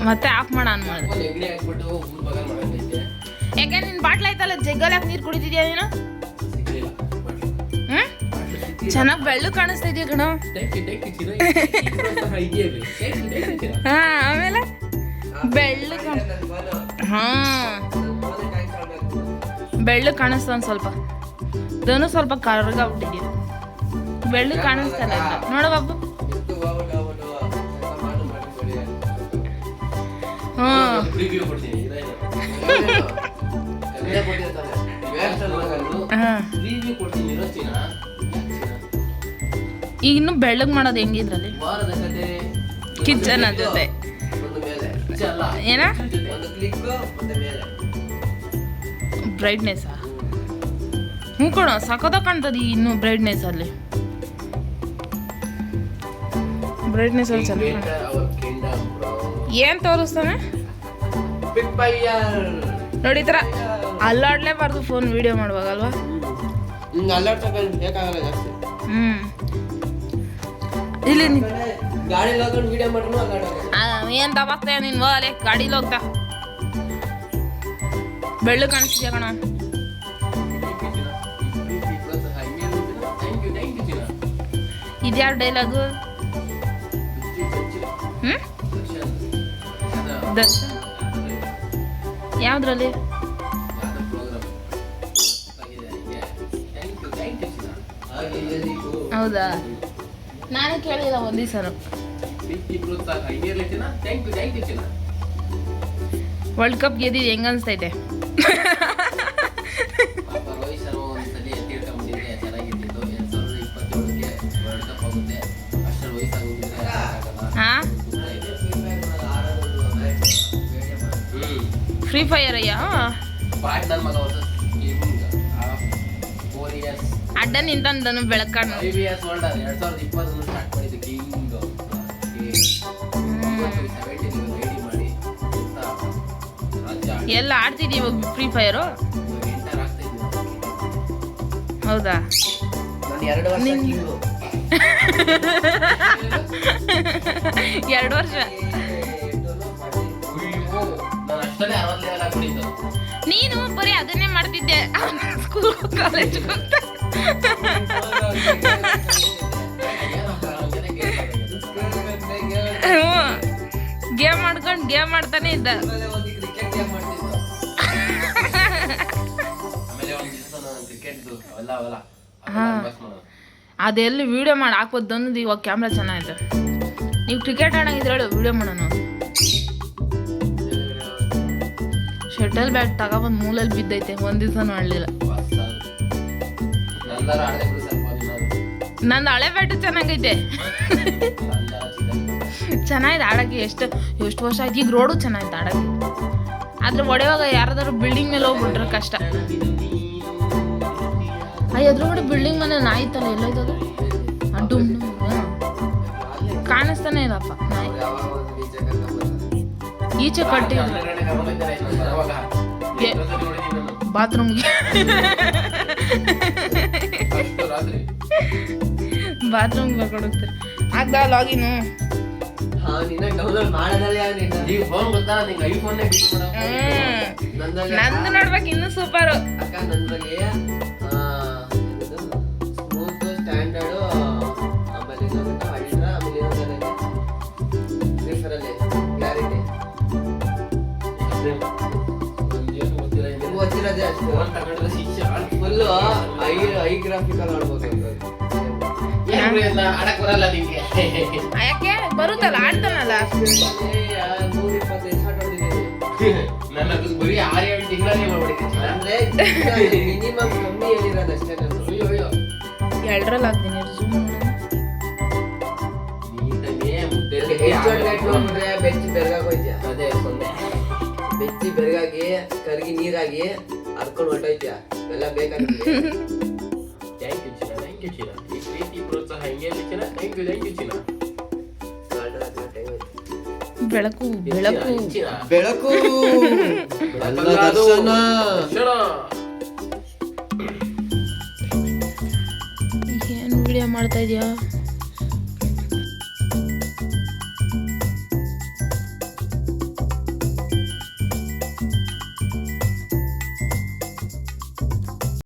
ಮತ್ತೆ ಆಫ್ ಮಾಡ ಆನ್ ಮಾಡಿದೆ. ಯಾಕೆ ನಿನ್ ಬಾಟ್ಲ್ ಆಯ್ತಲ್ಲ ಜಗ್ಗಲ್ಲಿ ಯಾಕೆ ನೀರು ಕುಡಿತಿದ್ಯಾ ನೀನು? ಚೆನ್ನಾಗಿ ಬೆಳ್ಳು ಕಾಣಿಸ್ತಾ ಇದೆಯಾ ಕಣ. ಹಾ ಆಮೇಲೆ ಬೆಳ್ಳು ಹಾ ಬೆಳ್ಳು ಕಾಣಿಸ್ತಾ ಒಂದು ಸ್ವಲ್ಪ ಧನು ಸ್ವಲ್ಪ ಕರ್ಗಾಗ್ಬಿಟ್ಟಿದ್ಯಾ. ಬೆಳ್ಳು ಕಾಣಿಸ್ತಲ್ಲ ನೋಡ ಬಾಬು. ಈಗ ಇನ್ನು ಬೆಳ್ಳಗ್ ಮಾಡೋದು ಹೆಂಗಿದ್ರಲ್ಲಿ ಕಿಚನ್ ಜೊತೆ ಏನ ಬ್ರೈಟ್ನೆಸ್ ಹ್ಞೂ ಕೊಡ ಸಖತ್ತಾಗಿ ಕಾಣ್ತದ ಇನ್ನು ಬ್ರೈಟ್ನೆಸ್ ಅಲ್ಲಿ ಬ್ರೈಟ್ನೆಸ್ ಅಲ್ಲಿ ಚೆನ್ನಾಗಿ ಏನ್ ತೋರಿಸ್ತಾನೆ ನೋಡಿ ಈ ಥರ ಅಲ್ಲಾಡ್ಲೇಬಾರ್ದು ಫೋನ್ ವಿಡಿಯೋ ಮಾಡುವಾಗಲ್ವಾ. ಇಲ್ಲಿ ಏನ್ ತಗೋಸ್ತಾ ನೀನ್ ಹೋಗಲೆ ಗಾಡಿಲಿ ಹೋಗ್ತಾ ಬೆಳ್ಳು ಕಾಣಿಸ್ತೀಯ ಕಣ. ಇದ್ಯಾವ ಡೈಲಾಗು? ದರ್ಶನ್ ಯಾವ್ದ್ರಲ್ಲಿ? ಹೌದಾ ನಾನು ಕೇಳಿಲ್ಲ ಒಂದ್ ದಿವಸ. ವರ್ಲ್ಡ್ ಕಪ್ ಗೆದ್ದಿದ್ದು ಹೆಂಗ ಅನ್ಸ್ತೈತೆ? ಹಾ ಫ್ರೀ ಫೈರ್ ಅಯ್ಯ ಅಡ್ಡ ನಿಂತಂದನು ಬೆಳಕಣ್ಣ. ಎಲ್ಲ ಆಡ್ತಿದ್ದೀವಿ ಫ್ರೀ ಫೈರು? ಹೌದಾ 2 ವರ್ಷ ನೀನು ಬರೀ ಅದನ್ನೇ ಮಾಡ್ತಿದ್ದೆ ಸ್ಕೂಲ್ ಕಾಲೇಜ್ ಗೇಮ್ ಮಾಡ್ಕೊಂಡು ಗೇಮ್ ಮಾಡ್ತಾನೆ ಇದ್ದ. ಅದೆಲ್ಲಿ ವಿಡಿಯೋ ಮಾಡಿ ಹಾಕ್ಬೋದು ಅನ್ನೋದು ಇವಾಗ ಕ್ಯಾಮ್ರಾ ಚೆನ್ನಾಗಿದೆ. ನೀವು ಕ್ರಿಕೆಟ್ ಆಡಂಗಿದ್ರೆ ಹೇಳು ವಿಡಿಯೋ ಮಾಡೋಣ. ಶಟಲ್ ಬ್ಯಾಟ್ ತಗೊಬಂದು ಮೂಲಲ್ಲಿ ಬಿದ್ದೈತೆ ಒಂದ್ ದಿವಸನೂ ಆಡಲಿಲ್ಲ. ನಂದು ಹಳೆ ಬ್ಯಾಟು ಚೆನ್ನಾಗೈತೆ ಚೆನ್ನಾಗಿದೆ ಆಡಕ್ಕೆ. ಎಷ್ಟು ವರ್ಷ ಆಯ್ತು. ಈಗ ರೋಡು ಚೆನ್ನಾಗಿತ್ತು ಆಡಕ್ಕೆ. ಆದ್ರೆ ಒಡೆಯುವಾಗ ಯಾರಾದ್ರೂ ಬಿಲ್ಡಿಂಗ್ ಮೇಲೆ ಹೋಗ್ಬಿಟ್ರೆ ಕಷ್ಟ. ಎದುರುಗಡೆ ಬಿಲ್ಡಿಂಗ್ ಮನೆ ನಾಯಿತಲ್ಲ ಎಲ್ಲೋಯ್ತದು ಅಡ್ಡು ಕಾಣಿಸ್ತಾನೆ ಇಲ್ಲಪ್ಪ ನಾಯಿ. ಈಚೆ ಕಟ್ಟಿ ಬಾತ್ರೂಮ್ಗೆ ಬರ್ಕೊಂಡು ಹೋಗ್ತಾರೆ. ಆಗ್ದ ಲಾಗಿನು ನಂದು ನೋಡ್ಬೇಕು ಇನ್ನೂ ಸೂಪರು. ಯಾಕೆ ಬರುತ್ತಲ್ಲ ಆಡ್ತಾನಲ್ಲ. ಎರಡರಲ್ಲಿ ಆಗ್ತೀನಿ ಬೆಚ್ಚಿ ಬೆರಗಾಗಿ ಕರ್ಗಿ ನೀರಾಗಿ ಹರ್ಕೊಂಡು ಹೊಟ್ಟೋಯ್ತೀಯ ಎಲ್ಲ ಬೇಕಾಗುತ್ತೆ. ಬೆಳಕು ಬೆಳಕು ಬೆಳಕು ಏನು ವಿಡಿಯೋ ಮಾಡ್ತಾ ಇದೀಯಾ?